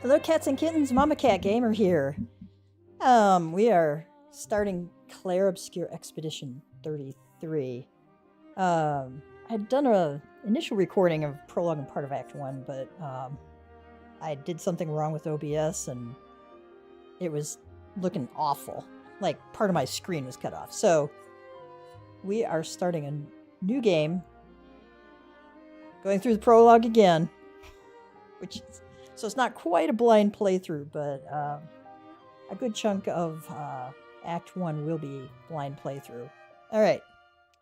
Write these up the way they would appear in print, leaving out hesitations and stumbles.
Hello, cats and kittens. Mama Cat Gamer here. We are starting Clair Obscur Expedition 33. I'd done a initial recording of prologue and part of Act 1, but I did something wrong with OBS and it was looking awful. Like, part of my screen was cut off. So, we are starting a new game. Going through the prologue again. So it's not quite a blind playthrough, but a good chunk of Act 1 will be blind playthrough. Alright,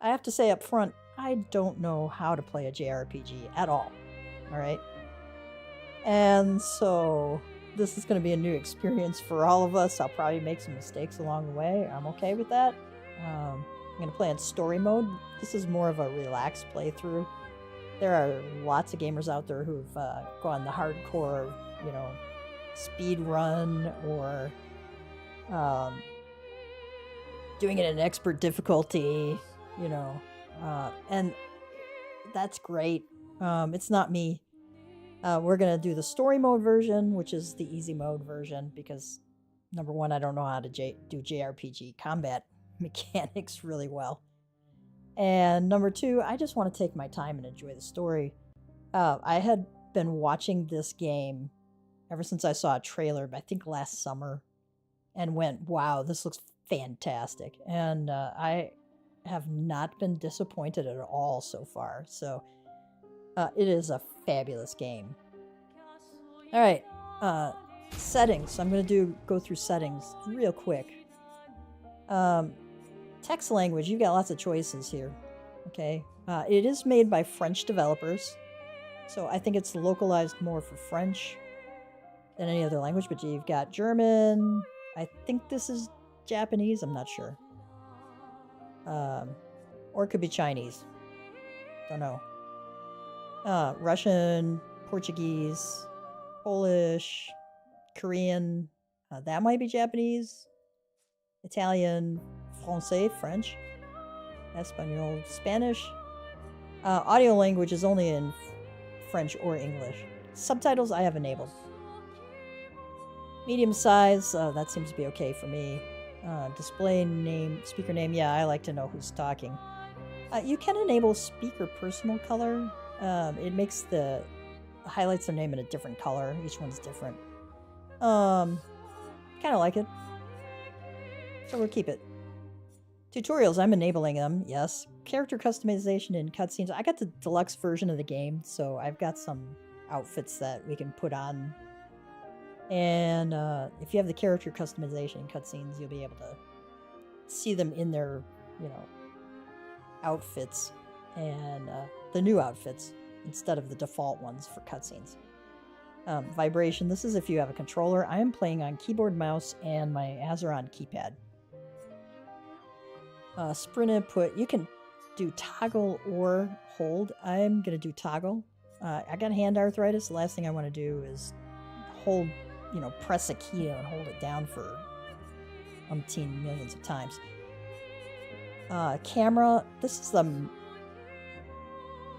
I have to say up front, I don't know how to play a JRPG at all. Alright? And so this is going to be a new experience for all of us. I'll probably make some mistakes along the way. I'm okay with that. I'm going to play in story mode. This is more of a relaxed playthrough. There are lots of gamers out there who've gone the hardcore, speed run or doing it in expert difficulty, and that's great. It's not me. We're going to do the story mode version, which is the easy mode version, because number one, I don't know how to do JRPG combat mechanics really well. And number two, I just want to take my time and enjoy the story. I had been watching this game ever since I saw a trailer, I think last summer, and went, wow, this looks fantastic. And I have not been disappointed at all so far. So it is a fabulous game. All right, settings. I'm going to go through settings real quick. Text language, you've got lots of choices here, okay? It is made by French developers, so I think it's localized more for French than any other language, but you've got German, I think this is Japanese, I'm not sure. Or it could be Chinese, don't know. Russian, Portuguese, Polish, Korean, that might be Japanese, Italian, Francais, French, Espanol, Spanish. Audio language is only in French or English. Subtitles I have enabled. Medium size, that seems to be okay for me. Display name, speaker name, yeah, I like to know who's talking. You can enable speaker personal color. It makes the highlights their name in a different color. Each one's different. Kind of like it. So we'll keep it. Tutorials, I'm enabling them, yes. Character customization and cutscenes. I got the deluxe version of the game, so I've got some outfits that we can put on. And if you have the character customization and cutscenes, you'll be able to see them in their, outfits. And the new outfits, instead of the default ones for cutscenes. Vibration, this is if you have a controller. I am playing on keyboard, mouse, and my Azeron keypad. Sprint input, you can do toggle or hold. I'm going to do toggle. I got hand arthritis. The last thing I want to do is hold, press a key and hold it down for umpteen millions of times. Camera, this is the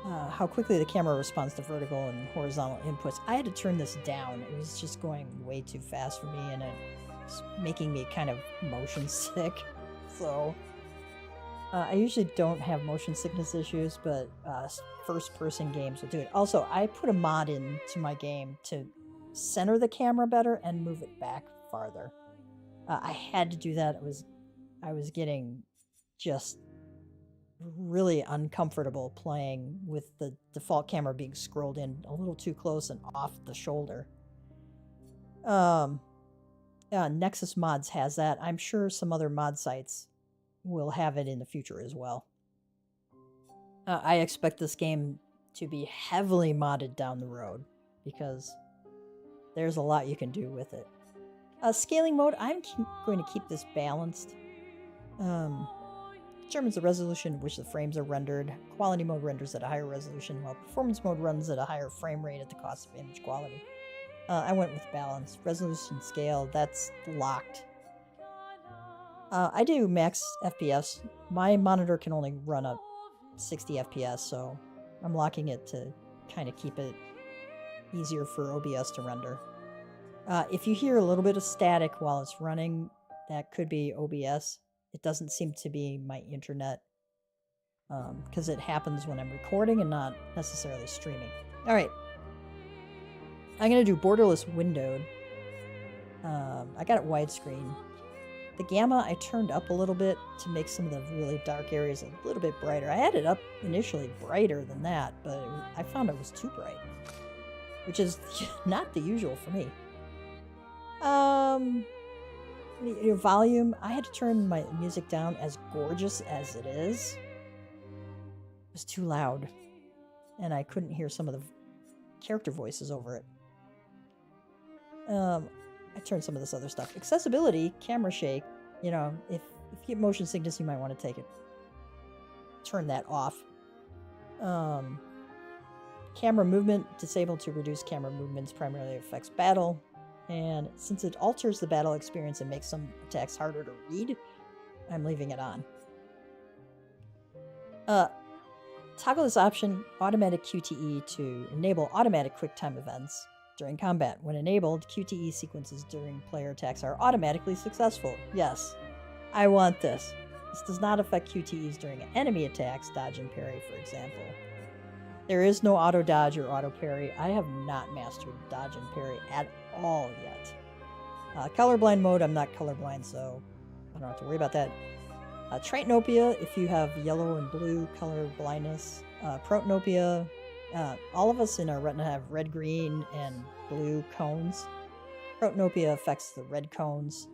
how quickly the camera responds to vertical and horizontal inputs. I had to turn this down. It was just going way too fast for me, and it's making me kind of motion sick. So I usually don't have motion sickness issues, but first-person games will do it. Also, I put a mod into my game to center the camera better and move it back farther. I had to do that. I was getting just really uncomfortable playing with the default camera being scrolled in a little too close and off the shoulder. Nexus Mods has that. I'm sure some other mod sites will have it in the future as well. I expect this game to be heavily modded down the road because there's a lot you can do with it. Scaling mode, I'm going to keep this balanced. Determines the resolution at which the frames are rendered. Quality mode renders at a higher resolution, while performance mode runs at a higher frame rate at the cost of image quality. I went with balance. Resolution scale, that's locked. I do max FPS. My monitor can only run up 60 FPS, so I'm locking it to kind of keep it easier for OBS to render. If you hear a little bit of static while it's running, that could be OBS. It doesn't seem to be my internet, because it happens when I'm recording and not necessarily streaming. All right. I'm going to do borderless windowed. I got it widescreen. The gamma I turned up a little bit to make some of the really dark areas a little bit brighter. I had it up initially brighter than that, but I found it was too bright, which is not the usual for me. Volume, I had to turn my music down. As gorgeous as it is, it was too loud, and I couldn't hear some of the character voices over it. I turned some of this other stuff. Accessibility, camera shake. You know, if you get motion sickness, you might want to take it. Turn that off. Camera movement disabled to reduce camera movements. Primarily affects battle, and since it alters the battle experience and makes some attacks harder to read, I'm leaving it on. Toggle this option, automatic QTE, to enable automatic QuickTime events during combat. When enabled, QTE sequences during player attacks are automatically successful. Yes, I want this. This does not affect QTEs during enemy attacks, dodge and parry, for example. There is no auto dodge or auto parry. I have not mastered dodge and parry at all yet. Colorblind mode, I'm not colorblind, so I don't have to worry about that. Tritanopia, if you have yellow and blue color blindness. Protanopia, all of us in our retina have red, green, and blue cones. Protanopia affects the red cones.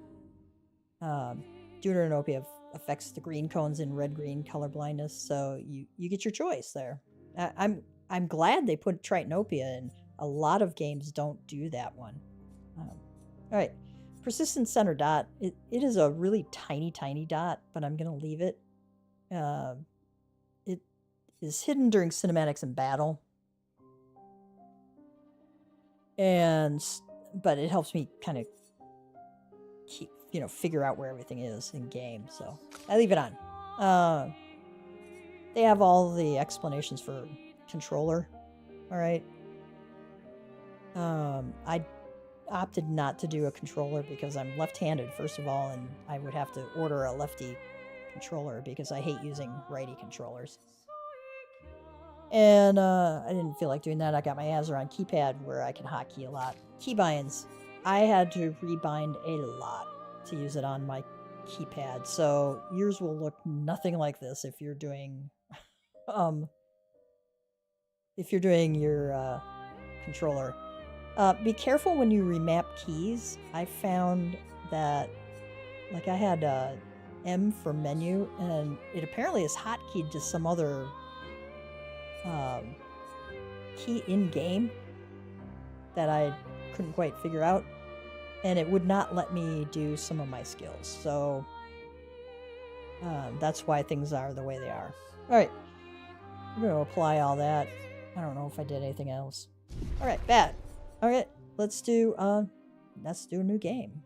Deuteranopia affects the green cones in red-green color blindness. So you get your choice there. I'm glad they put Tritanopia in. A lot of games don't do that one. All right, persistent center dot. It is a really tiny dot, but I'm gonna leave it. It is hidden during cinematics and battle. But it helps me kind of figure out where everything is in game, so I leave it on. They have all the explanations for controller. All right. I opted not to do a controller because I'm left-handed, first of all, and I would have to order a lefty controller because I hate using righty controllers. And I didn't feel like doing that. I got my Azeron keypad where I can hotkey a lot. Keybinds, I had to rebind a lot to use it on my keypad, so yours will look nothing like this if you're doing your controller. Be careful when you remap keys. I found that, like, I had M for menu, and it apparently is hotkeyed to some other key in game that I couldn't quite figure out, and it would not let me do some of my skills. So that's why things are the way they are. All right, we're going to apply all that. I don't know if I did anything else. All right, bad. All right, let's do a new game.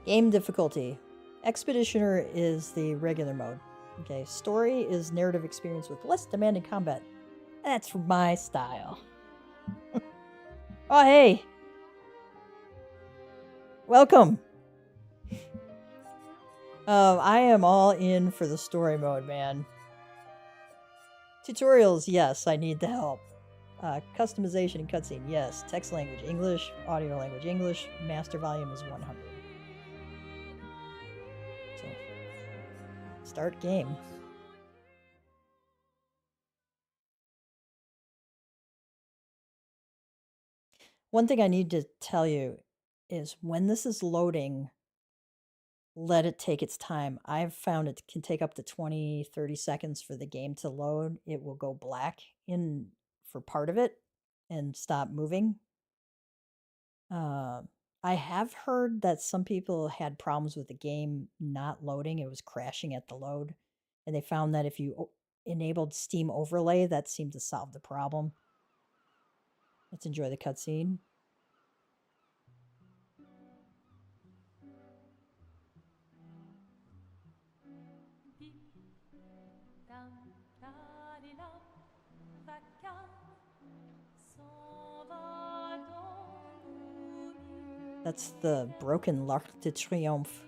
Game difficulty. Expeditioner is the regular mode. Okay, story is narrative experience with less demanding combat. That's my style. Oh, hey. Welcome. I am all in for the story mode, man. Tutorials, yes, I need the help. Customization and cutscene, yes. Text language, English. Audio language, English. Master volume is 100. So, start game. One thing I need to tell you is when this is loading, let it take its time. I've found it can take up to 20-30 seconds for the game to load. It will go black for part of it and stop moving. I have heard that some people had problems with the game not loading. It was crashing at the load, and they found that if you enabled Steam Overlay, that seemed to solve the problem. Let's enjoy the cutscene. Down That's the broken l'Arc de Triomphe.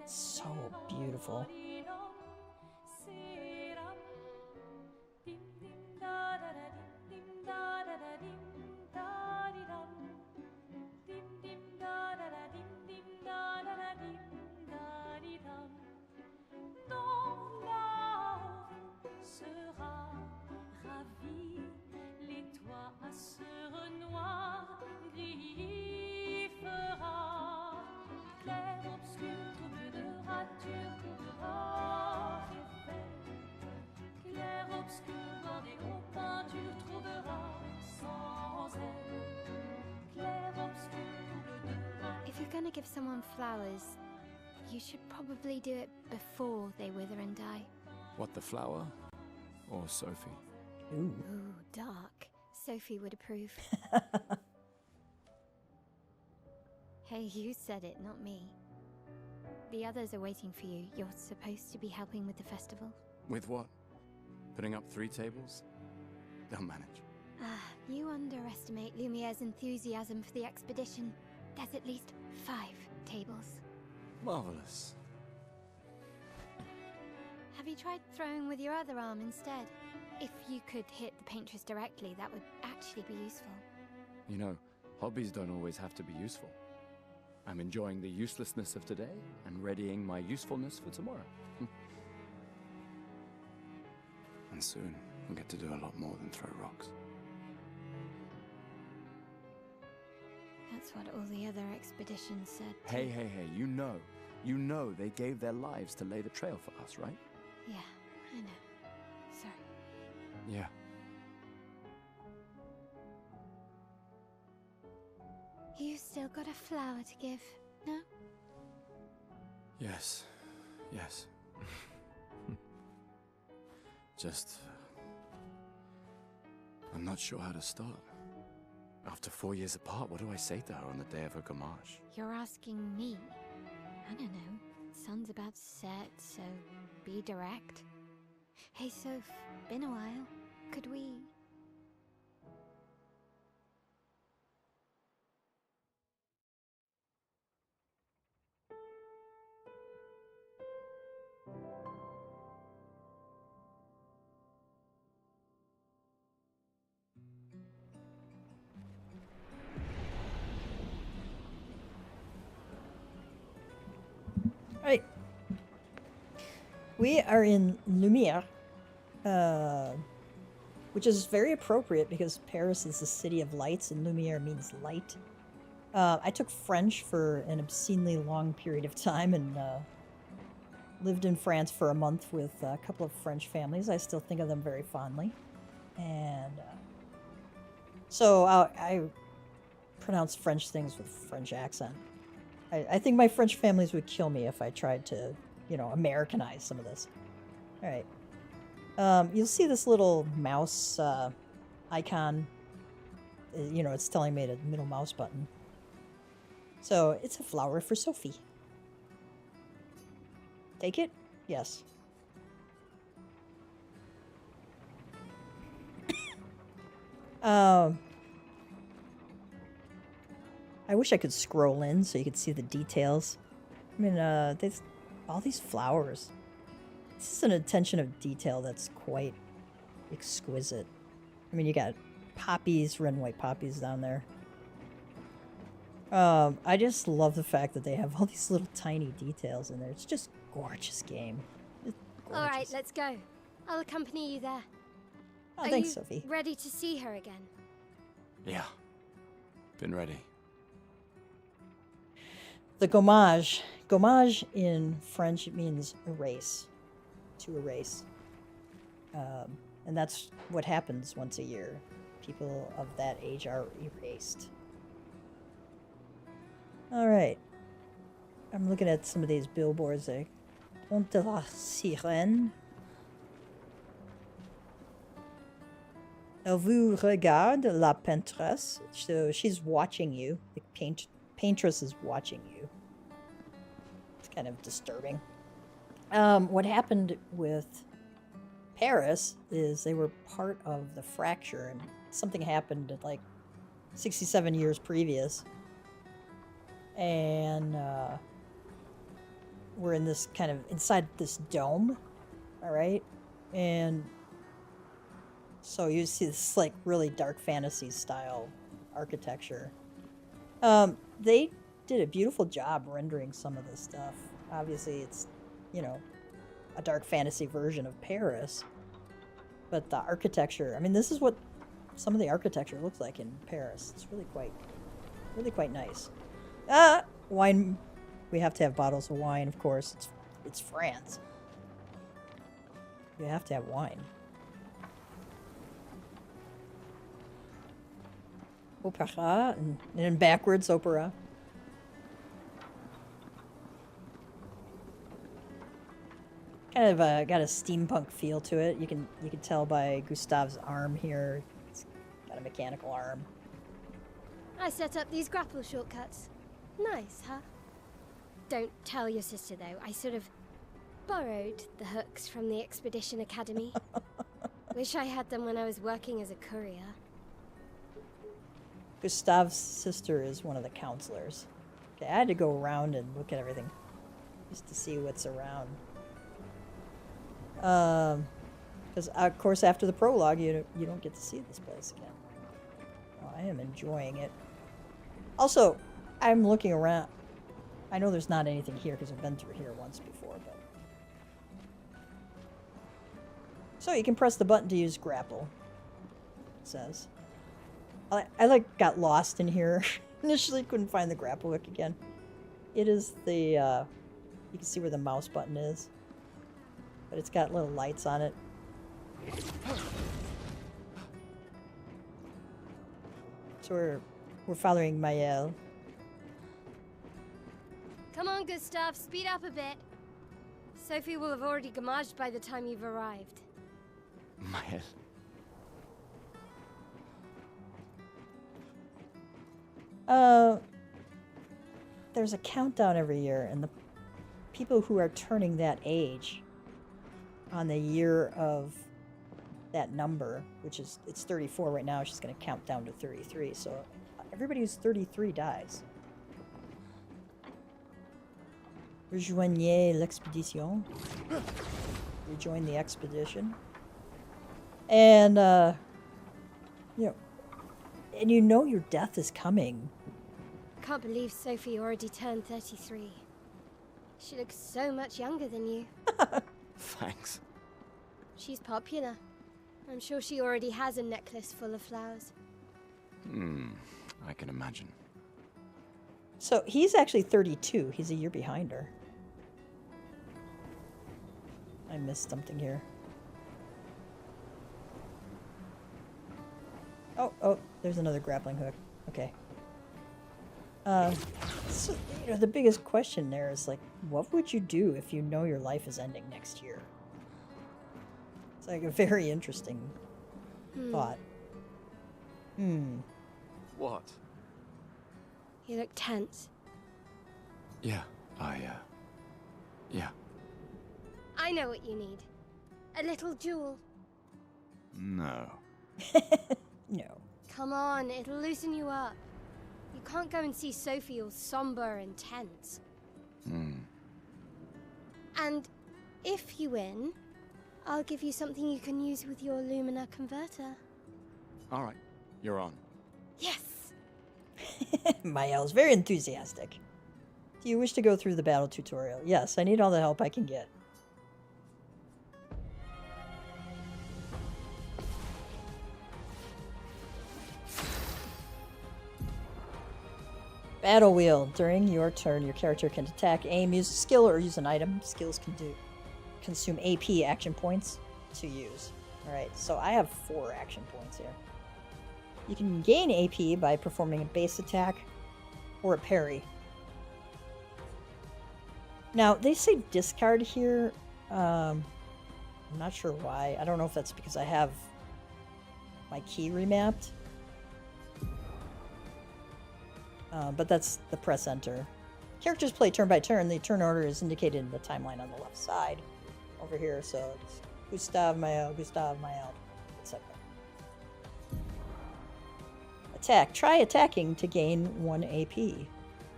So beautiful. Clair, obscur, trouble de rature, trouvera Clair, obscur, bordé aux peintures, trouvera sans elle. Clair, obscur, trouble de rature. If you're gonna give someone flowers, you should probably do it before they wither and die. What, the flower? Or Sophie? Ooh. Ooh, dark. Sophie would approve. Hey, you said it, not me. The others are waiting for you. You're supposed to be helping with the festival. With what? Putting up 3 tables? They'll manage. You underestimate Lumiere's enthusiasm for the expedition. There's at least 5 tables. Marvelous. Have you tried throwing with your other arm instead? If you could hit the paintress directly, that would actually be useful. You know, hobbies don't always have to be useful. I'm enjoying the uselessness of today and readying my usefulness for tomorrow. And soon, we'll get to do a lot more than throw rocks. That's what all the other expeditions said. Hey, you know they gave their lives to lay the trail for us, right? Yeah, I know. Sorry. Yeah. You still got a flower to give, no? Yes. Just... I'm not sure how to start. After 4 years apart, what do I say to her on the day of her gommage? You're asking me? I don't know. Sun's about to set, so be direct. Hey, Soph, been a while. Could we... Right. We are in Lumiere, which is very appropriate because Paris is the city of lights and Lumiere means light. I took French for an obscenely long period of time and lived in France for a month with a couple of French families. I still think of them very fondly. And so I pronounce French things with French accent. I think my French families would kill me if I tried to, Americanize some of this. All right. You'll see this little mouse icon. It's telling me the middle mouse button. So it's a flower for Sophie. Take it? Yes. I wish I could scroll in so you could see the details. I mean, there's all these flowers. This is an attention of detail that's quite exquisite. I mean, you got poppies, red and white poppies down there. I just love the fact that they have all these little tiny details in there. It's just gorgeous game. All right, let's go. I'll accompany you there. Oh, thanks, Sophie. Ready to see her again? Yeah. Been ready. The gommage. Gommage in French, it means erase. To erase. And that's what happens once a year. People of that age are erased. All right. I'm looking at some of these billboards there. Pont de la Sirène. Elle vous regarde, la peintresse. So she's watching you. The paintress is watching you. It's kind of disturbing. What happened with Paris is they were part of the fracture, and something happened at like 67 years previous. And we're in this kind of inside this dome, all right? And so you see this like really dark fantasy style architecture. They did a beautiful job rendering some of this stuff. Obviously, it's, you know, a dark fantasy version of Paris. But the architecture, I mean, this is what some of the architecture looks like in Paris. It's really quite nice. Wine. We have to have bottles of wine, of course. It's France. You have to have wine. Opera, and then backwards opera. Kind of got a steampunk feel to it. You can tell by Gustave's arm here. It's got a mechanical arm. I set up these grapple shortcuts. Nice, huh? Don't tell your sister, though. I sort of borrowed the hooks from the Expedition Academy. Wish I had them when I was working as a courier. Gustave's sister is one of the counselors. Okay, I had to go around and look at everything just to see what's around. Because of course after the prologue you don't get to see this place again. Oh, I am enjoying it. Also, I'm looking around. I know there's not anything here because I've been through here once before, but so you can press the button to use grapple. It says. I like got lost in here. Initially couldn't find the grapple hook again. It is the you can see where the mouse button is. But it's got little lights on it. So we're following Maëlle. Come on, Gustave, speed up a bit. Sophie will have already gamaged by the time you've arrived. Maëlle. There's a countdown every year, and the people who are turning that age on the year of that number, which is, it's 34 right now, she's going to count down to 33, so everybody who's 33 dies. Rejoignez l'expédition. Rejoin the expedition. And, you know your death is coming. Can't believe Sophie already turned 33. She looks so much younger than you. Thanks. She's popular. I'm sure she already has a necklace full of flowers. I can imagine. So he's actually 32. He's a year behind her. I missed something here. Oh, there's another grappling hook. Okay. So, the biggest question there is, like, what would you do if you know your life is ending next year? It's like a very interesting thought. What? You look tense. Yeah, yeah. I know what you need. A little jewel. No. No. Come on, it'll loosen you up. You can't go and see Sophie all somber and tense. And if you win, I'll give you something you can use with your Lumina converter. All right, you're on. Yes! Maëlle's very enthusiastic. Do you wish to go through the battle tutorial? Yes, I need all the help I can get. Battle wheel. During your turn, your character can attack, aim, use a skill, or use an item. Skills can consume AP action points to use. Alright, so I have 4 action points here. You can gain AP by performing a base attack or a parry. Now, they say discard here. I'm not sure why. I don't know if that's because I have my key remapped. But that's the press enter. Characters play turn by turn. The turn order is indicated in the timeline on the left side over here, so it's Gustav Mael, Gustav Mael, etc. Attack. Try attacking to gain 1 AP.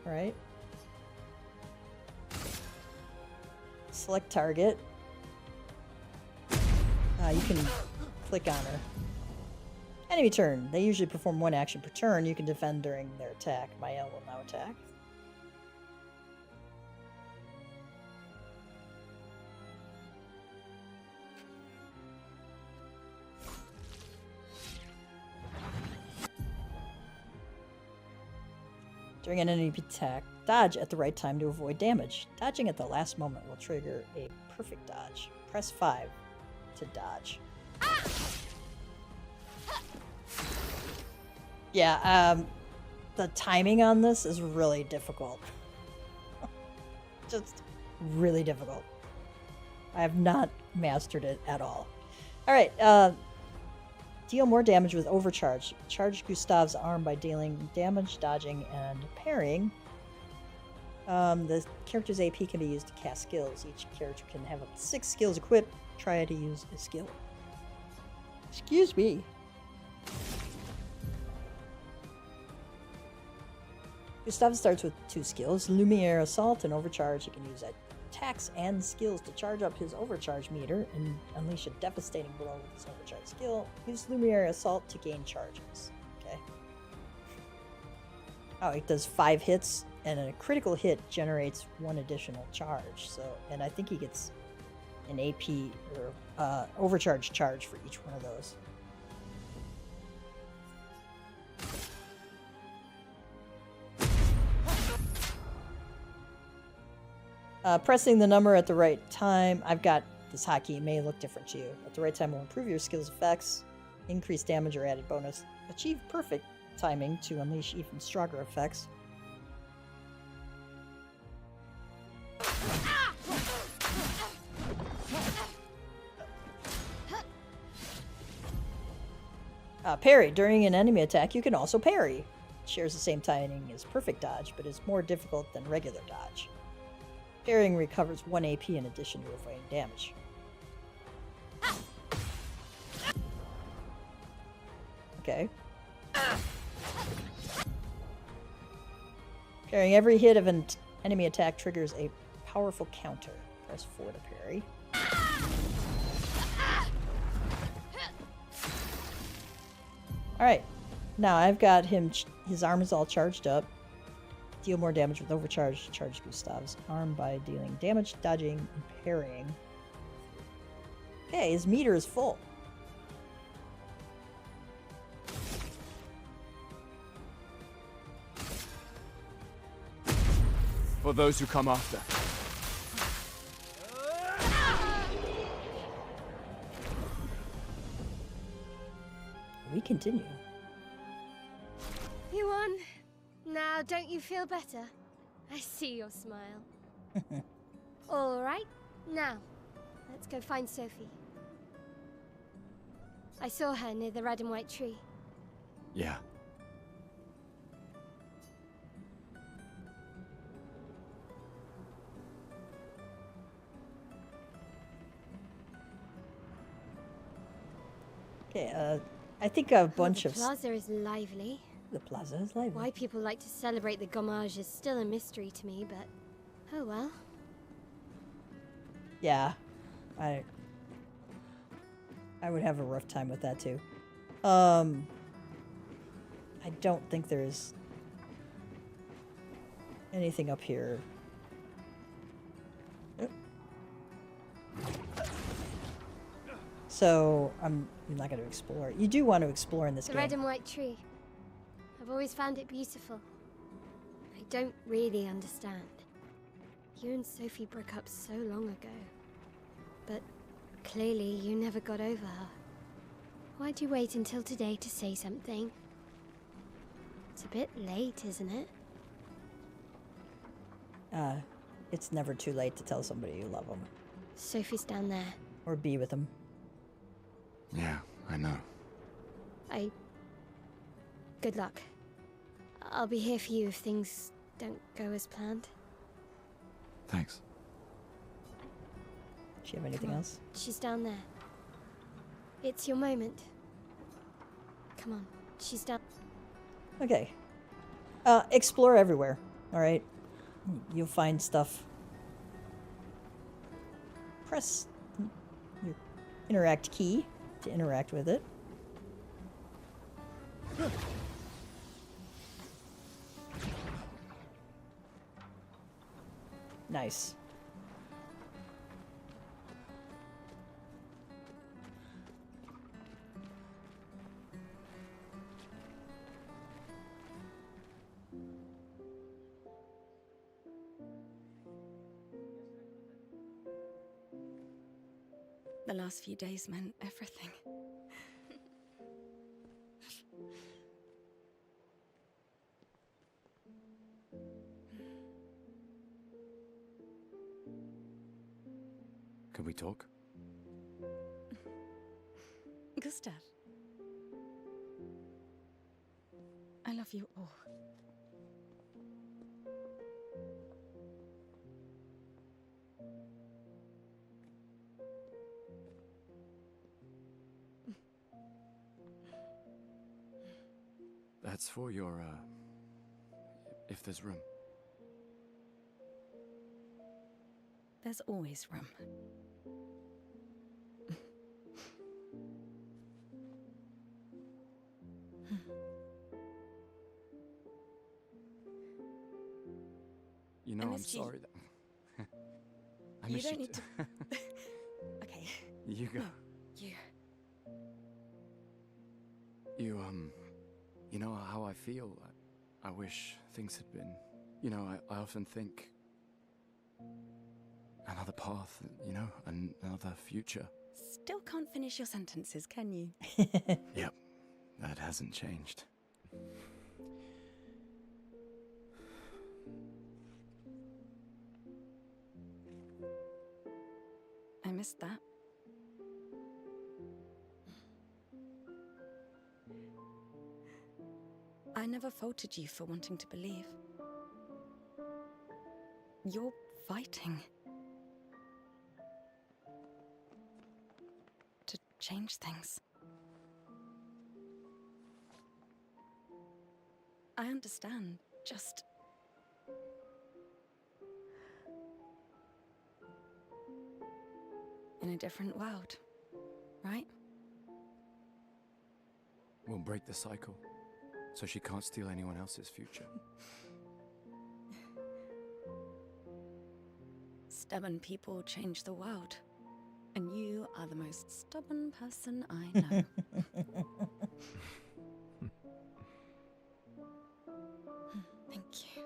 Right? Select target. You can click on her. Enemy turn. They usually perform 1 action per turn. You can defend during their attack. Mael will now attack. During an enemy attack, dodge at the right time to avoid damage. Dodging at the last moment will trigger a perfect dodge. Press 5 to dodge. Yeah, the timing on this is really difficult. Just really difficult. I have not mastered it at all. Alright, deal more damage with overcharge. Charge Gustav's arm by dealing damage, dodging, and parrying. The character's AP can be used to cast skills. Each character can have up to 6 skills equipped. Try to use a skill. Excuse me. Gustav starts with 2 skills, Lumiere Assault and Overcharge. He can use attacks and skills to charge up his overcharge meter and unleash a devastating blow with his overcharge skill. Use Lumiere Assault to gain charges. Okay. Oh, it does 5 hits, and a critical hit generates 1 additional charge. So, and I think he gets an AP or overcharge charge for each one of those. Pressing the number at the right time. I've got this hotkey. It may look different to you. At the right time will improve your skill's effects, increase damage or added bonus. Achieve perfect timing to unleash even stronger effects. Parry. During an enemy attack, you can also parry. It shares the same timing as perfect dodge, but is more difficult than regular dodge. Parrying recovers 1 AP in addition to avoiding damage. Okay. Parrying every hit of an enemy attack triggers a powerful counter. Press 4 to parry. Alright. Now I've got him, his arm is all charged up. Deal more damage with overcharge. Charge Gustav's arm by dealing damage, dodging, and parrying. Okay, his meter is full. For those who come after. We continue. You won. Now, don't you feel better? I see your smile. All right, now, let's go find Sophie. I saw her near the red and white tree. Yeah. Okay, I think a bunch the of... plaza is lively. The plaza is lively. Why people like to celebrate the gommage is still a mystery to me, but oh well. Yeah, I would have a rough time with that too. I don't think there's anything up here. So I'm not going to explore. You do want to explore in this The game. red and white tree. I've always found it beautiful. I don't really understand. You and Sophie broke up so long ago. But clearly you never got over her. Why'd you wait until today to say something? It's a bit late, isn't it? It's never too late to tell somebody you love them. Sophie's down there. Or be with them. Yeah, I know. Good luck. I'll be here for you if things don't go as planned. Thanks. Do you have anything else? She's down there. It's your moment. Come on, she's down. Okay. Explore everywhere. All right. You'll find stuff. Press your interact key to interact with it. Nice. The last few days meant everything. Can we talk? Gustav. I love you all. That's for your, if there's room. There's always room. You know, I I'm missed you. sorry that... I You miss don't need too. to. Okay. You go. No, you. You know how I feel? I wish things had been... You know, I often think... Another path, you know, another future. Still can't finish your sentences, can you? Yep, that hasn't changed. I missed that. I never faulted you for wanting to believe. You're fighting to change things. I understand, just... in a different world, right? We'll break the cycle, so she can't steal anyone else's future. Stubborn people change the world. And you are the most stubborn person I know. Thank you.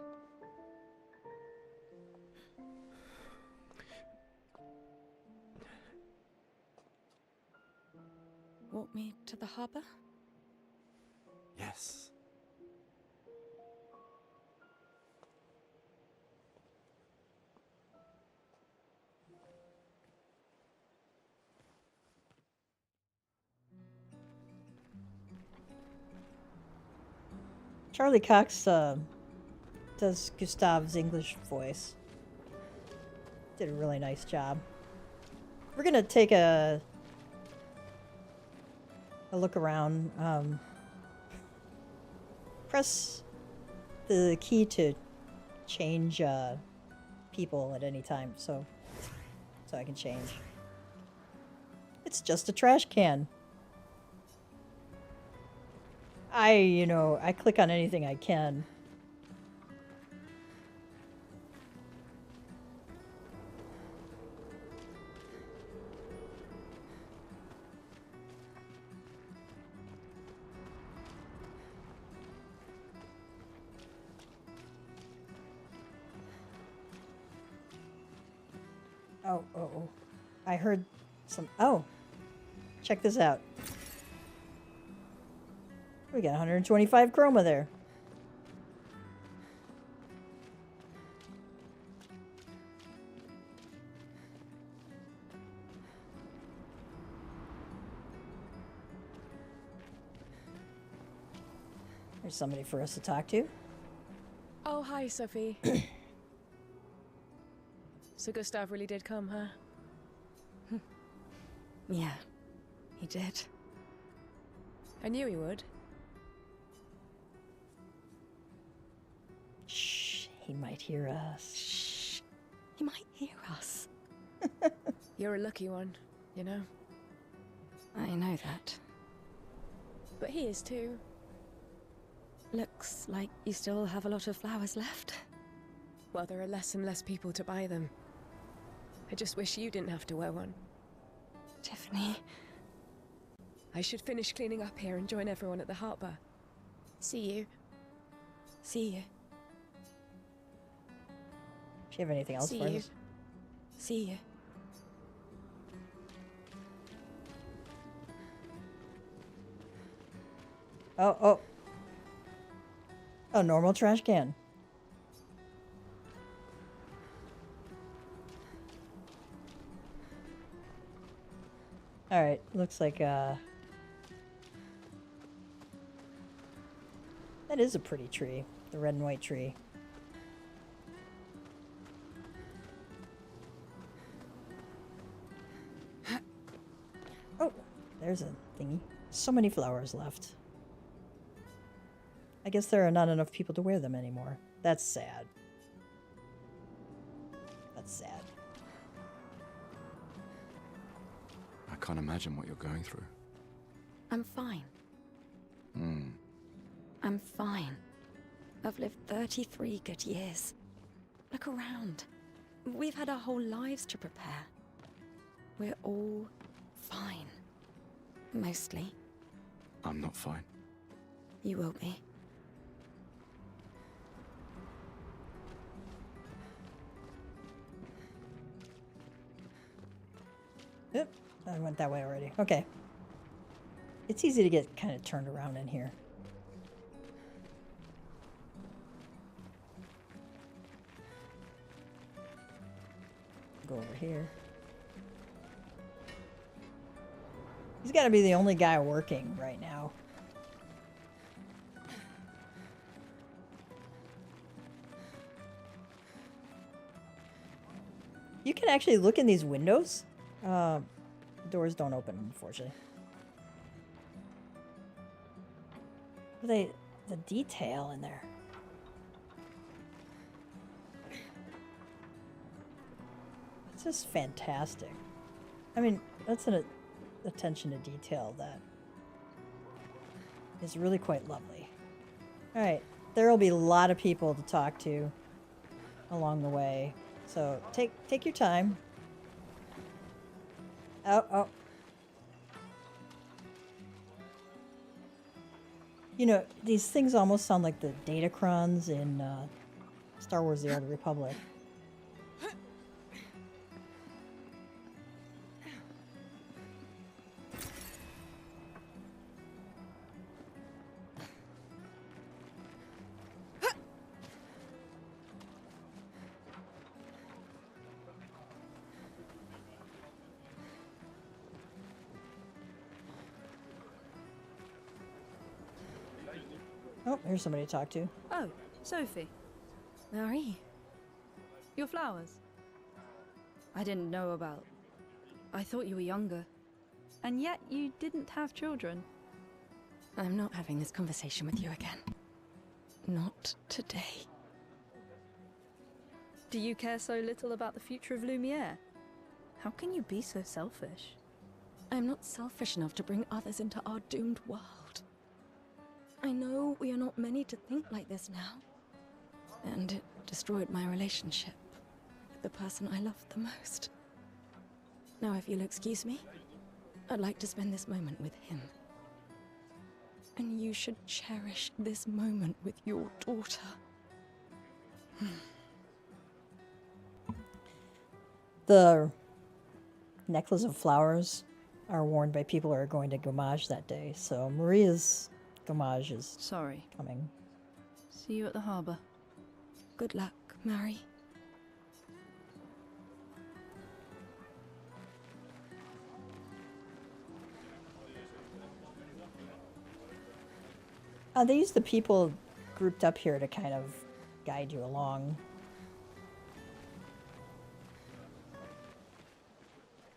Walk me to the harbor? Yes. Charlie Cox does Gustav's English voice. Did a really nice job. We're gonna take a look around. Press the key to change people at any time, so I can change. It's just a trash can. I click on anything I can. Oh. I heard some... Oh. Check this out. We got 125 chroma there. There's somebody for us to talk to. Oh, hi, Sophie. So Gustav really did come, huh? Yeah, He did. I knew he would. Shh, he might hear us. Shh. He might hear us. You're a lucky one, you know. I know that. But he is too. Looks like you still have a lot of flowers left. Well, there are less and less people to buy them. I just wish you didn't have to wear one. Tiffany. I should finish cleaning up here and join everyone at the harbour. See you. See you. Do you have anything else See for you. us? See you. Oh, oh. A normal trash can. Alright, looks like, that is a pretty tree. The red and white tree. Oh, there's a thingy. So many flowers left. I guess there are not enough people to wear them anymore. That's sad. That's sad. I can't imagine what you're going through. I'm fine. Hmm. I'm fine. I've lived 33 good years. Look around. We've had our whole lives to prepare. We're all fine. Mostly. I'm not fine. You will be. Yep, I went that way already. Okay. It's easy to get kind of turned around in here. Go over here. He's got to be the only guy working right now. You can actually look in these windows. Doors don't open, unfortunately. The detail in there. It's just fantastic. I mean, that's an attention to detail that is really quite lovely. All right, there will be a lot of people to talk to along the way, so take your time. Oh. You know, these things almost sound like the Datacrons in Star Wars: The Old Republic. Oh, here's somebody to talk to. Oh, Sophie. Marie. Your flowers. I didn't know about. I thought you were younger. And yet you didn't have children. I'm not having this conversation with you again. Not today. Do you care so little about the future of Lumiere? How can you be so selfish? I'm not selfish enough to bring others into our doomed world. I know we are not many to think like this now. And it destroyed my relationship with the person I loved the most. Now, if you'll excuse me, I'd like to spend this moment with him. And you should cherish this moment with your daughter. The necklace of flowers are worn by people who are going to Gommage that day, so Maria's Gommage is Sorry. coming. See you at the harbour. Good luck, Mary. They use the people grouped up here to kind of guide you along.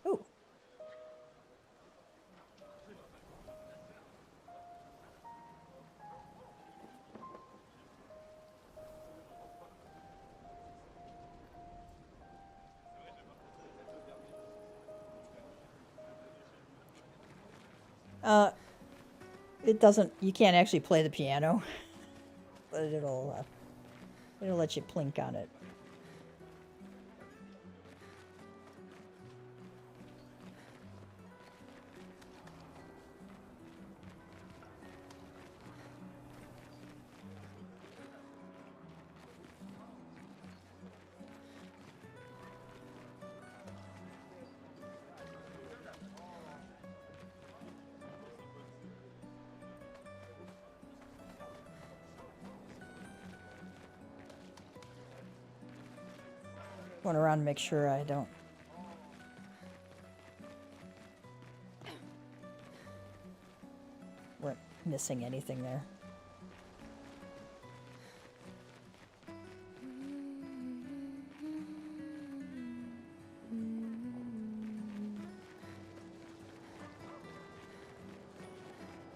Oh. It doesn't. You can't actually play the piano, but it'll let you plink on it. Going around and make sure I don't weren't missing anything there.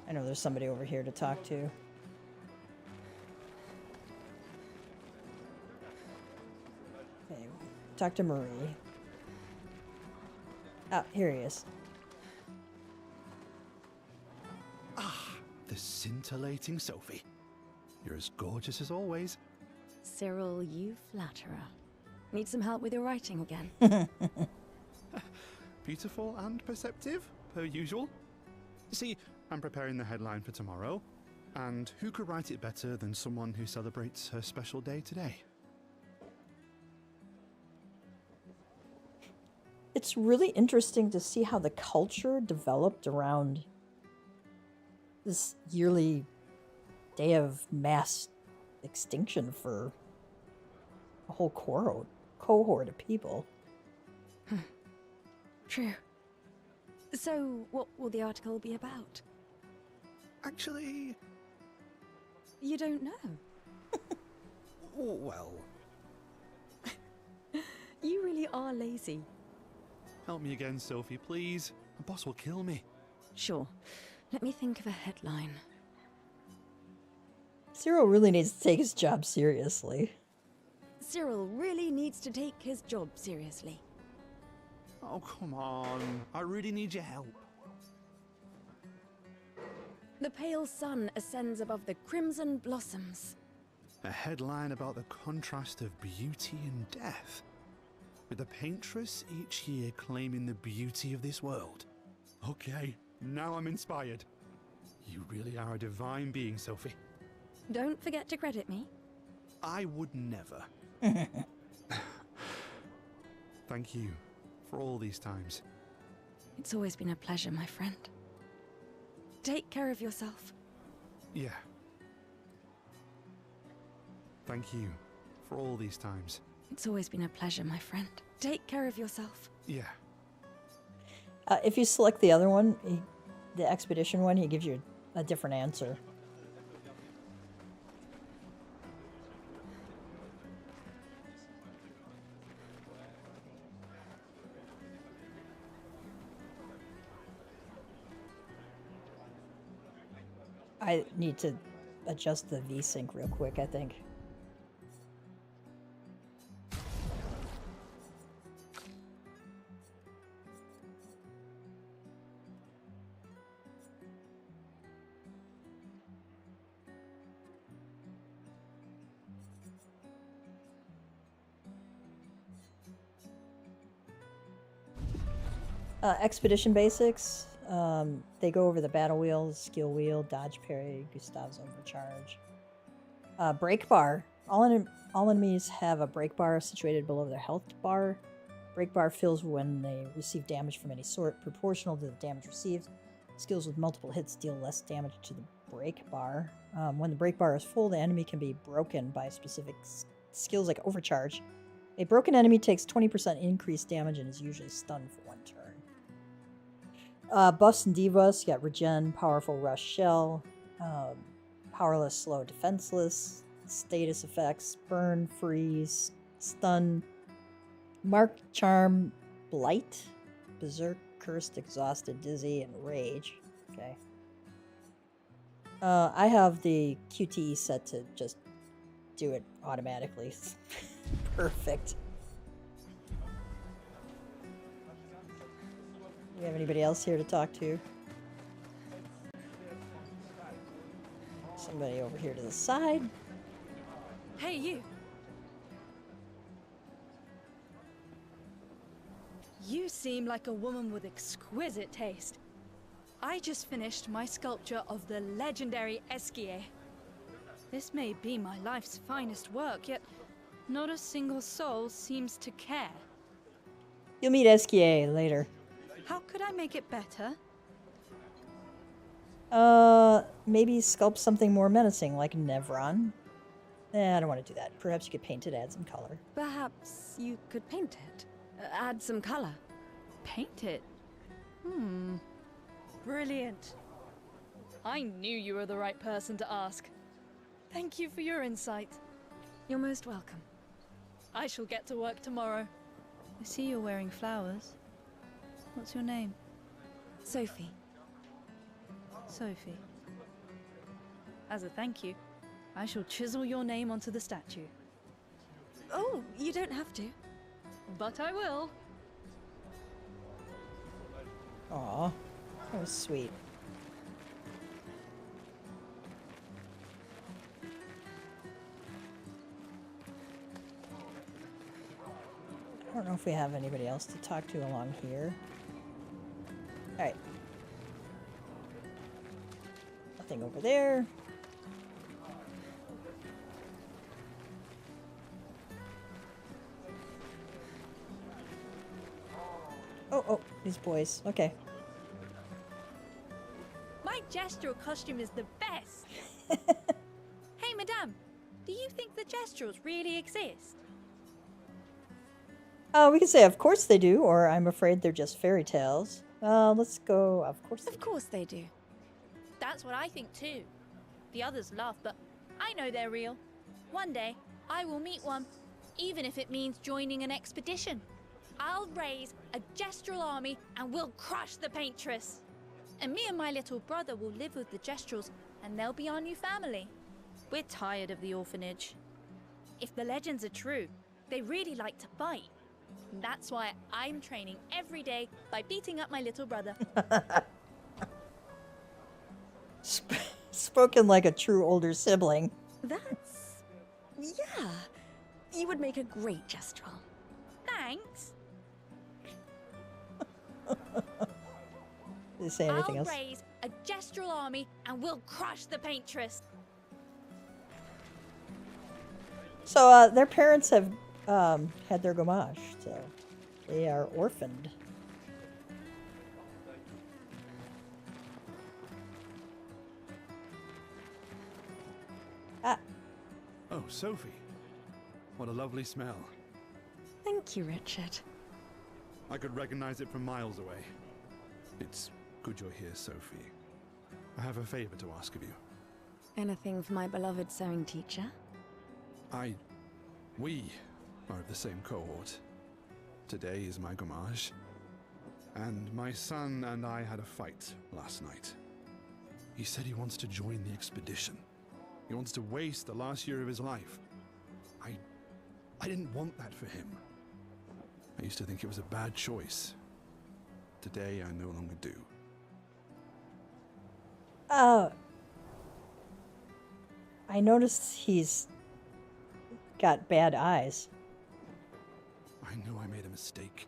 I know there's somebody over here to talk to. Okay, talk to Marie. Ah, here he is. The scintillating Sophie. You're as gorgeous as always. Cyril, you flatterer. Need some help with your writing again? Beautiful and perceptive, per usual. See, I'm preparing the headline for tomorrow, and who could write it better than someone who celebrates her special day today? It's really interesting to see how the culture developed around this yearly day of mass extinction for a whole cohort of people. True. So, what will the article be about? Actually, You don't know. well, You really are lazy. help me again, Sophie, please. My boss will kill me. Sure. Let me think of a headline. Cyril really needs to take his job seriously. Cyril really needs to take his job seriously. Oh, come on. I really need your help. The pale sun ascends above the crimson blossoms. A headline about the contrast of beauty and death. With a paintress each year claiming the beauty of this world. Okay, now I'm inspired. You really are a divine being, Sophie. Don't forget to credit me. I would never. Thank you for all these times. It's always been a pleasure, my friend. Take care of yourself. Yeah. Thank you for all these times. It's always been a pleasure, my friend. Take care of yourself. Yeah. If you select the other one, the expedition one, he gives you a different answer. I need to adjust the V-Sync real quick, I think. Expedition basics. They go over the battle wheel, skill wheel, dodge parry, Gustav's overcharge. Break bar. All enemies have a break bar situated below their health bar. Break bar fills when they receive damage from any sort, proportional to the damage received. Skills with multiple hits deal less damage to the break bar. When the break bar is full, the enemy can be broken by specific skills like overcharge. A broken enemy takes 20% increased damage and is usually stunned for one turn. Buffs and debuffs, you got regen, powerful rush shell, powerless, slow, defenseless, status effects, burn, freeze, stun, mark, charm, blight, berserk, cursed, exhausted, dizzy, and rage. Okay. I have the QTE set to just do it automatically. Perfect. Do we have anybody else here to talk to? somebody over here to the side. Hey, you! You seem like a woman with exquisite taste. I just finished my sculpture of the legendary Esquier. This may be my life's finest work, yet not a single soul seems to care. You'll meet Esquier later. How could I make it better? Maybe sculpt something more menacing, like Nevron. I don't want to do that. Perhaps you could paint it, add some color. Perhaps you could paint it. Add some color. Paint it? Brilliant. I knew you were the right person to ask. Thank you for your insight. You're most welcome. I shall get to work tomorrow. I see you're wearing flowers. What's your name? Sophie. Sophie. As a thank you, I shall chisel your name onto the statue. Oh, you don't have to. But I will. Aw, that was sweet. I don't know if we have anybody else to talk to along here. Alright. Nothing over there. Oh, these boys. Okay. My gestural costume is the best. Hey, madame, do you think the gesturals really exist? We can say, of course they do, or I'm afraid they're just fairy tales. Let's go, of course they do. Of course they do. That's what I think too. The others laugh, but I know they're real. One day, I will meet one, even if it means joining an expedition. I'll raise a gestural army and we'll crush the paintress. And me and my little brother will live with the gestrals, and they'll be our new family. We're tired of the orphanage. If the legends are true, they really like to fight. That's why I'm training every day by beating up my little brother. Spoken like a true older sibling. That's... yeah. You would make a great gestural. Thanks. Did they say anything I'll else? raise a gestural army and we'll crush the paintress. So, their parents have had their gommage, so they are orphaned. Ah, Oh, Sophie. What a lovely smell. Thank you, Richard. I could recognize it from miles away. It's good you're here, Sophie. I have a favor to ask of you. Anything for my beloved sewing teacher? We are of the same cohort. Today is my gommage. And my son and I had a fight last night. He said he wants to join the expedition. He wants to waste the last year of his life. I didn't want that for him. I used to think it was a bad choice. Today, I no longer do. I noticed he's got bad eyes. I know I made a mistake.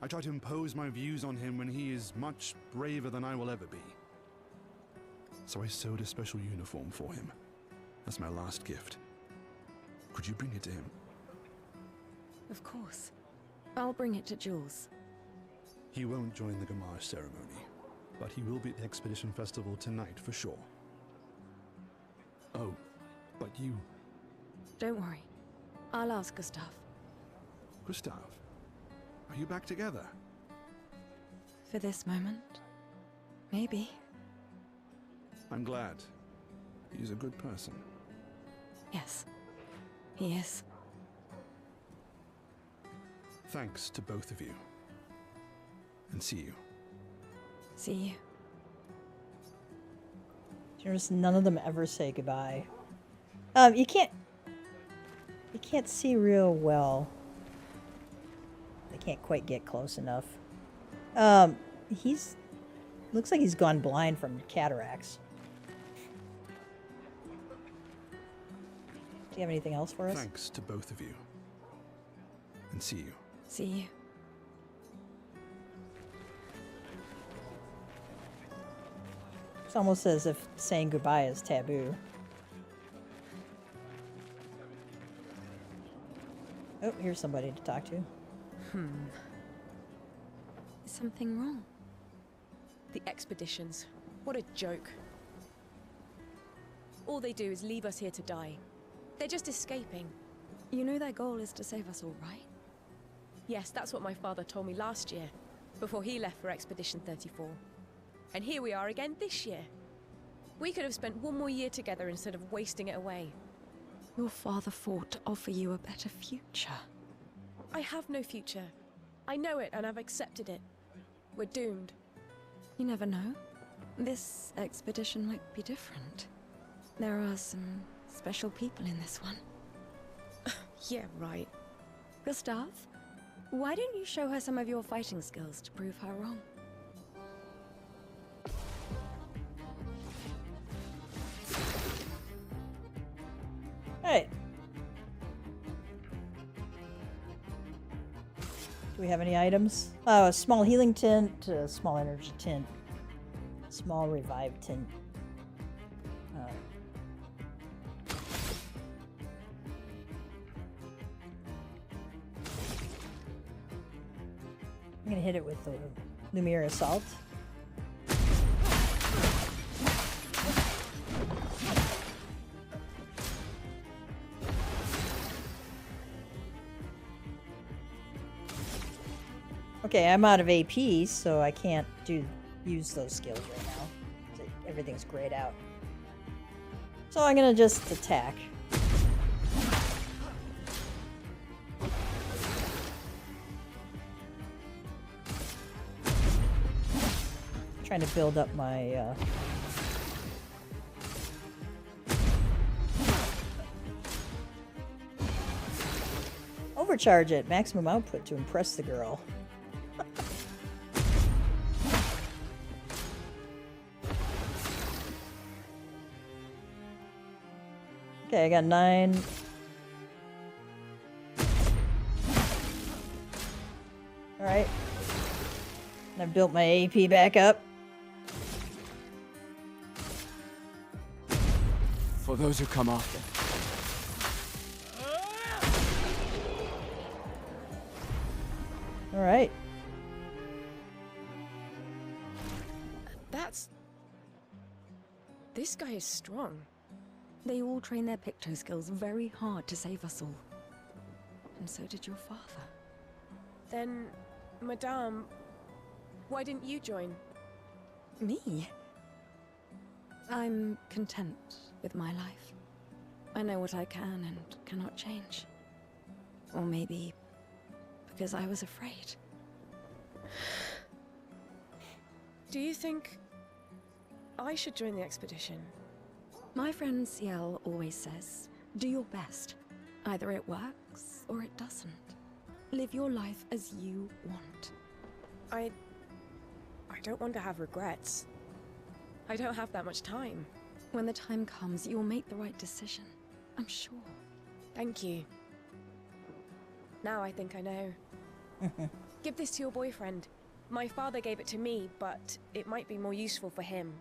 I tried to impose my views on him when he is much braver than I will ever be. So I sewed a special uniform for him. That's my last gift. Could you bring it to him? Of course. I'll bring it to Jules. He won't join the Gamage ceremony, but he will be at the Expedition Festival tonight for sure. Oh, but you... Don't worry. I'll ask Gustav. Gustav, are you back together? For this moment. Maybe. I'm glad. He's a good person. Yes. He is. Thanks to both of you. And see you. See you. Notice none of them ever say goodbye. You can't see real well. They can't quite get close enough. Looks like he's gone blind from cataracts. Do you have anything else for us? Thanks to both of you. And see you. See you. It's almost as if saying goodbye is taboo. Oh, here's somebody to talk to. Is something wrong? The expeditions. What a joke. All they do is leave us here to die. They're just escaping. You know their goal is to save us all, right? Yes, that's what my father told me last year, before he left for Expedition 34. And here we are again this year. We could have spent one more year together instead of wasting it away. Your father fought to offer you a better future. I have no future. I know it and I've accepted it. We're doomed. You never know. This expedition might be different. There are some special people in this one. Yeah, right. Gustav, why don't you show her some of your fighting skills to prove her wrong? Hey. Do we have any items? Oh, a small healing tint, a small energy tint, small revive tint. I'm gonna hit it with the Lumiere Assault. Okay, I'm out of AP, so I can't use those skills right now. Everything's grayed out. So I'm gonna just attack. Trying to build up my overcharge at maximum output to impress the girl. Okay, I got 9. Alright. And I've built my AP back up. For those who come after. Alright. This guy is strong. They all train their picto skills very hard to save us all. And so did your father. Then, Madame, why didn't you join? Me? I'm content with my life. I know what I can and cannot change. Or maybe because I was afraid. Do you think I should join the expedition? My friend Ciel always says, do your best. Either it works or it doesn't. Live your life as you want. I don't want to have regrets. I don't have that much time. When the time comes, you'll make the right decision. I'm sure. Thank you. Now I think I know. Give this to your boyfriend. My father gave it to me, but it might be more useful for him.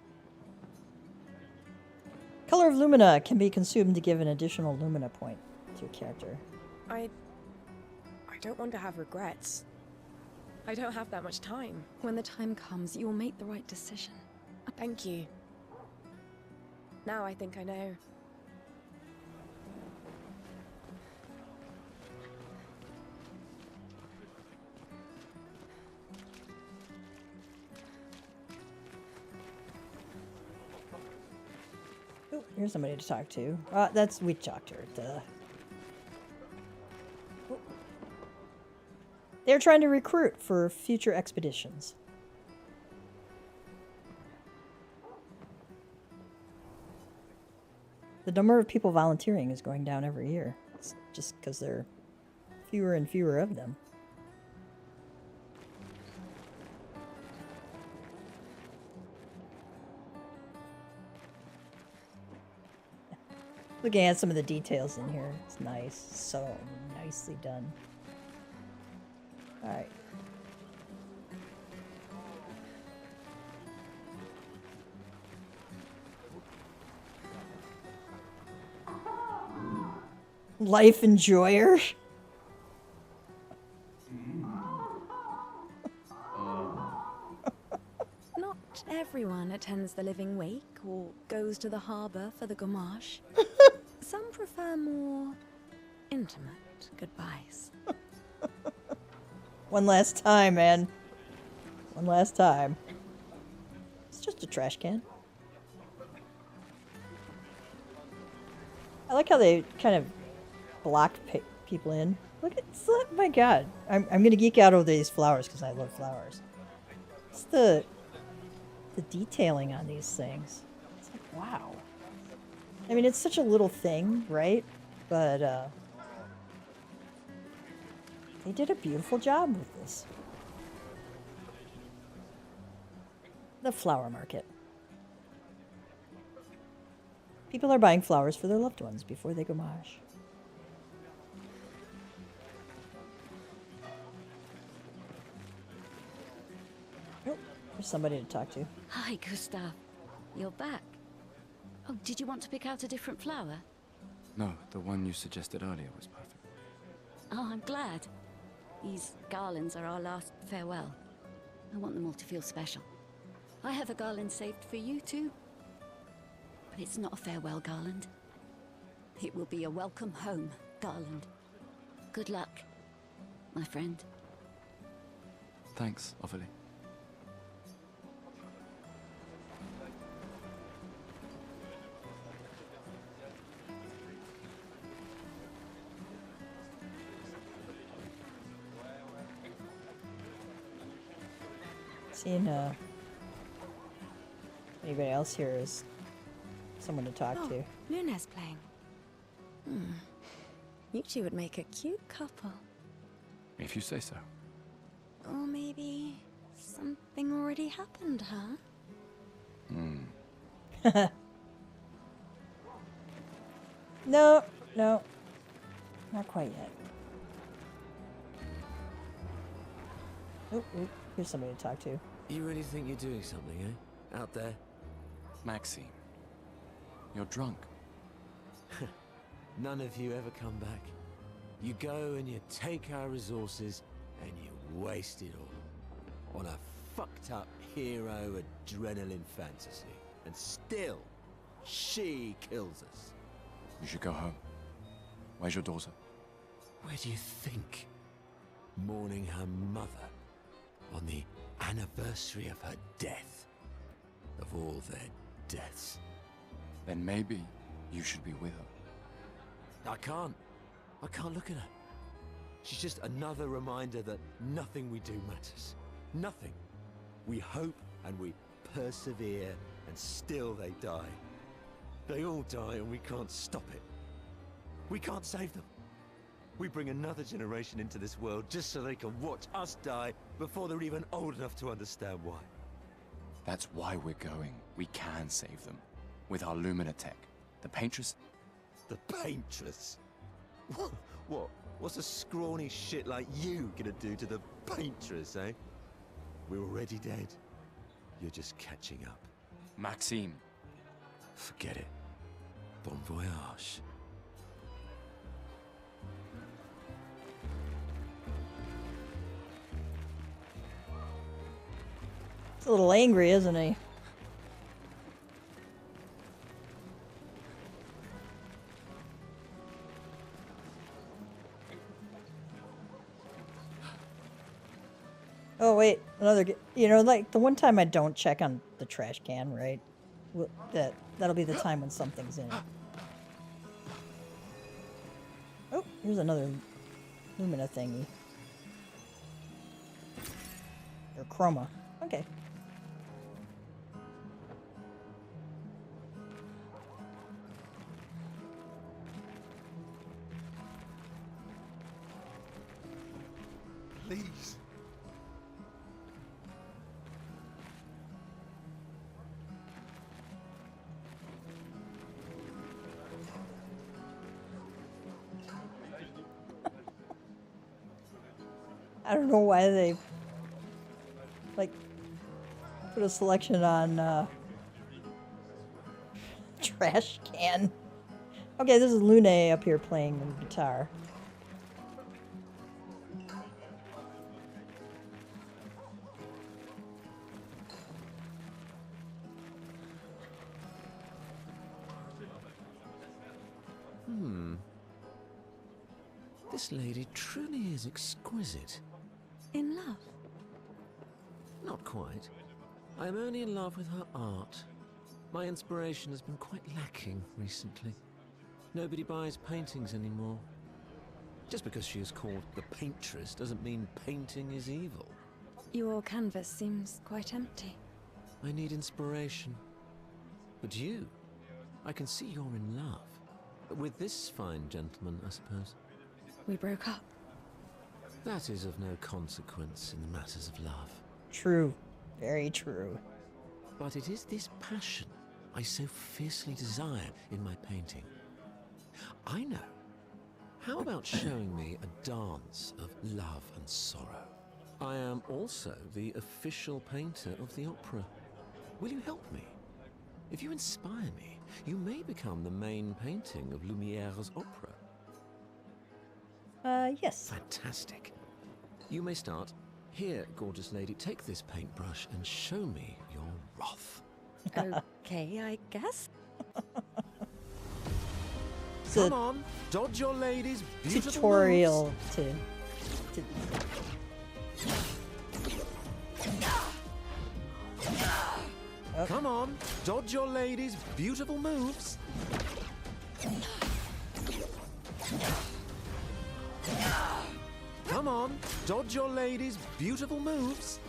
Color of Lumina can be consumed to give an additional Lumina point to your character. I don't want to have regrets. I don't have that much time. When the time comes, you'll make the right decision. Thank you. Now I think I know. Oh, here's somebody to talk to. We talked to her. Duh. Oh. They're trying to recruit for future expeditions. The number of people volunteering is going down every year. It's just because there are fewer and fewer of them. Looking at some of the details in here, it's nice. So nicely done. Alright. Life enjoyer. Not everyone attends the living wake or goes to the harbour for the gommage. Some prefer more intimate goodbyes. One last time, man. One last time. It's just a trash can. I like how they kind of block people in. Look at, oh my god. I'm gonna geek out over these flowers because I love flowers. It's the detailing on these things. It's like, wow. I mean, it's such a little thing, right? But they did a beautiful job with this. The flower market. People are buying flowers for their loved ones before they gommage. Oh, there's somebody to talk to. Hi, Gustav. You're back. Oh, did you want to pick out a different flower? No, the one you suggested earlier was perfect. Oh, I'm glad. These garlands are our last farewell. I want them all to feel special. I have a garland saved for you too. But it's not a farewell garland. It will be a welcome home garland. Good luck, my friend. Thanks, Ophelia. Seeing anybody else here is someone to talk to. Luna's playing. You two would make a cute couple. If you say so. Or maybe something already happened, huh? No, not quite yet. Oh, here's somebody to talk to. You really think you're doing something, eh? Out there? Maxime, you're drunk. None of you ever come back. You go and you take our resources and you waste it all on a fucked up hero adrenaline fantasy. And still, she kills us. You should go home. Where's your daughter? Where do you think? Mourning her mother on the anniversary of her death. Of all their deaths. Then maybe you should be with her. I can't look at her. She's just another reminder that nothing we do matters. Nothing. We hope and we persevere and still they die. They all die and we can't stop it. We can't save them. We bring another generation into this world just so they can watch us die before they're even old enough to understand why. That's why we're going. We can save them. With our Lumina tech. The Paintress... The Paintress? What? What's a scrawny shit like you gonna do to the Paintress, eh? We're already dead. You're just catching up. Maxime. Forget it. Bon voyage. He's a little angry, isn't he? Oh wait, another. You know, like the one time I don't check on the trash can, right? That'll be the time when something's in it. Oh, here's another Lumina thingy. Or chroma. Okay. Please. I don't know why they like put a selection on trash can. Okay, this is Lune up here playing the guitar. This lady truly is exquisite. In love? Not quite. I am only in love with her art. My inspiration has been quite lacking recently. Nobody buys paintings anymore. Just because she is called the paintress doesn't mean painting is evil. Your canvas seems quite empty. I need inspiration. But you, I can see you're in love. With this fine gentleman, I suppose. We broke up. That is of no consequence in the matters of love. True. Very true. But it is this passion I so fiercely desire in my painting. I know. How about showing me a dance of love and sorrow? I am also the official painter of the opera. Will you help me? If you inspire me, you may become the main painting of Lumiere's opera. Yes. Fantastic. You may start. Here, gorgeous lady, take this paintbrush and show me your wrath. Okay, I guess. Come on, dodge your lady's beautiful tutorial to Oh. Come on, dodge your lady's beautiful moves. Come on, dodge your lady's beautiful moves.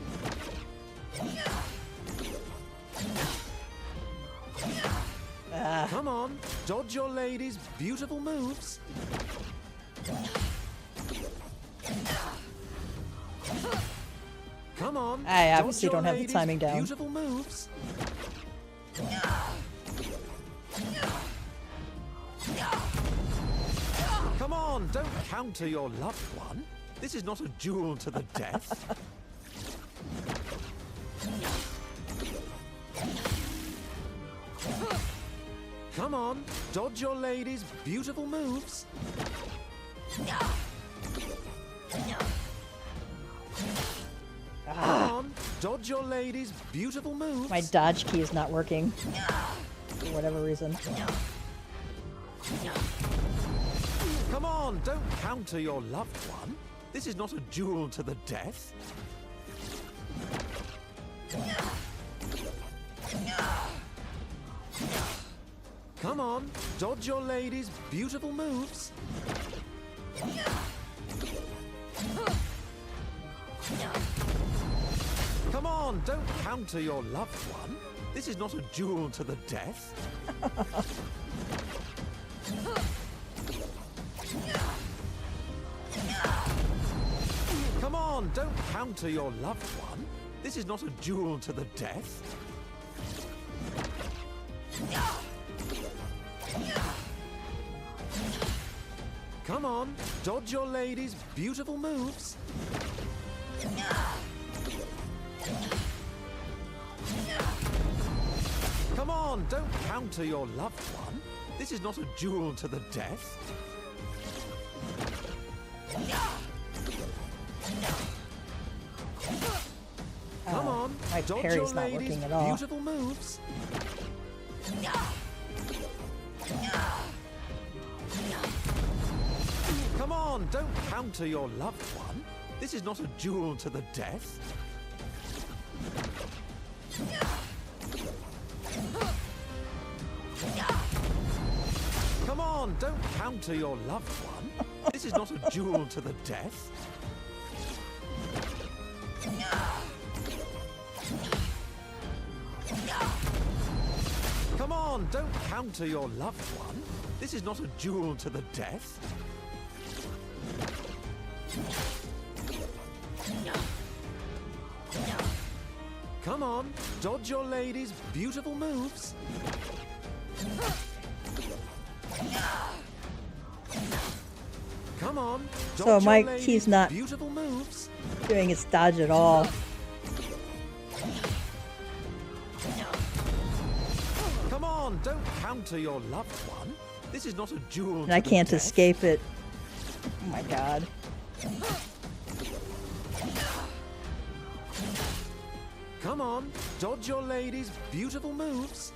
Come on, dodge your lady's beautiful moves. Come on. I obviously don't have the lady's timing down. Beautiful moves. Come on, don't counter your loved one. This is not a duel to the death. Come on, dodge your lady's beautiful moves. Come on, dodge your lady's beautiful moves. My dodge key is not working for whatever reason. Come on, don't counter your loved one. This is not a duel to the death. Come on, dodge your lady's beautiful moves. Come on, don't counter your loved one. This is not a duel to the death. Come on, don't counter your loved one. This is not a duel to the death. Come on, dodge your lady's beautiful moves. Come on, don't counter your loved one. This is not a duel to the death. Come on, my dodge parry's your not lady's working at all. beautiful moves. Come on, don't counter your loved one. This is not a duel to the death. Come on, don't counter your loved one. This is not a duel to the death. Come on, don't counter your loved one. This is not a duel to the death. Come on, dodge your lady's beautiful moves. Come on, dodge So my your lady's key's not beautiful moves. doing is dodge at all. Come on, don't counter your loved one. This is not a duel. And I can't escape it. Oh my god. Come on, dodge your lady's beautiful moves.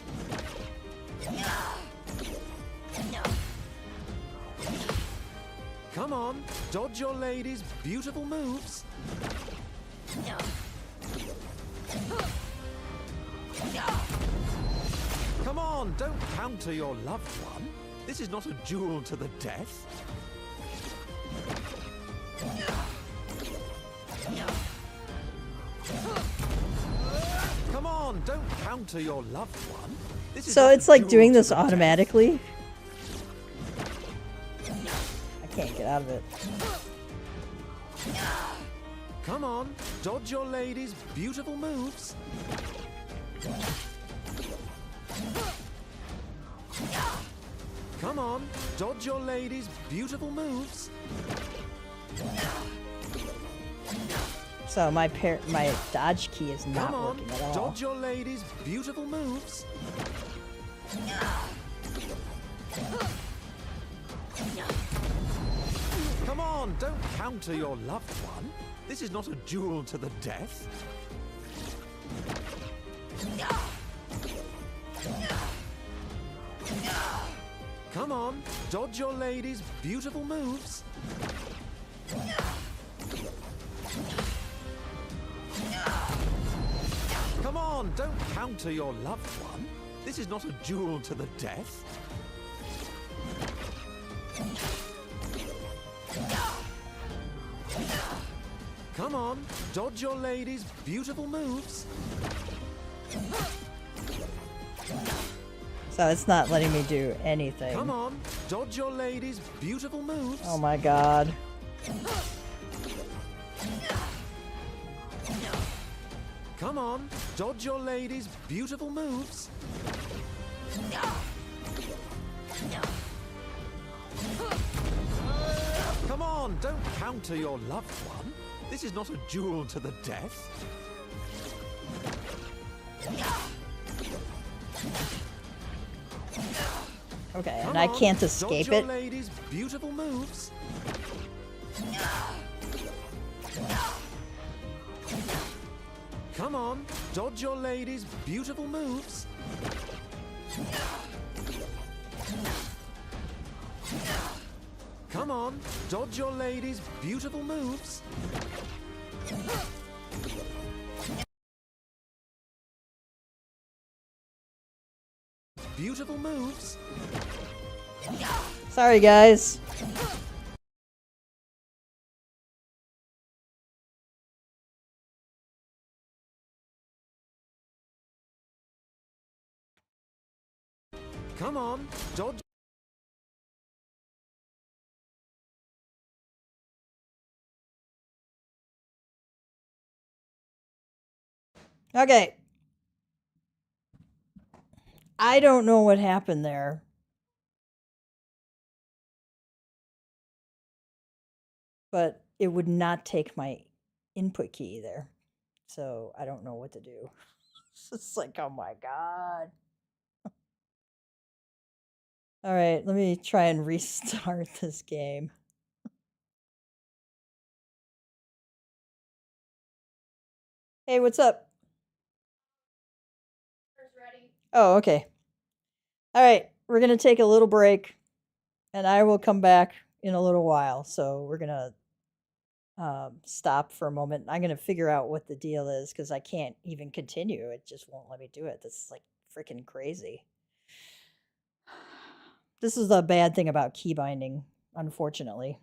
Come on, dodge your lady's beautiful moves. Come on, don't counter your loved one. This is not a duel to the death. Come on, don't counter your loved one. This is So not a it's like duel doing to this the death. automatically? I can't get out of it. Come on, dodge your lady's beautiful moves. Come on, dodge your lady's beautiful moves. So my dodge key is not Come on, working at all. dodge your lady's beautiful moves. Come on, don't counter your loved one. This is not a duel to the death. Come on, dodge your lady's beautiful moves. Come on, don't counter your loved one. This is not a duel to the death. Come on, dodge your lady's beautiful moves. So it's not letting me do anything. Come on, dodge your lady's beautiful moves. Oh my god. Come on, dodge your lady's beautiful moves. Come on, don't counter your loved one. This is not a duel to the death. Okay, Come and I on, can't dodge escape your it. lady's beautiful moves. Come on, dodge your lady's beautiful moves. Come on, dodge your lady's beautiful moves. Beautiful moves. Sorry, guys. Come on, dodge. Okay. I don't know what happened there. But it would not take my input key there. So I don't know what to do. It's like, oh my god. All right, let me try and restart this game. Hey, what's up? Oh, okay. All right, we're going to take a little break and I will come back in a little while. So we're going to stop for a moment. I'm going to figure out what the deal is because I can't even continue. It just won't let me do it. This is like freaking crazy. This is the bad thing about key binding, unfortunately.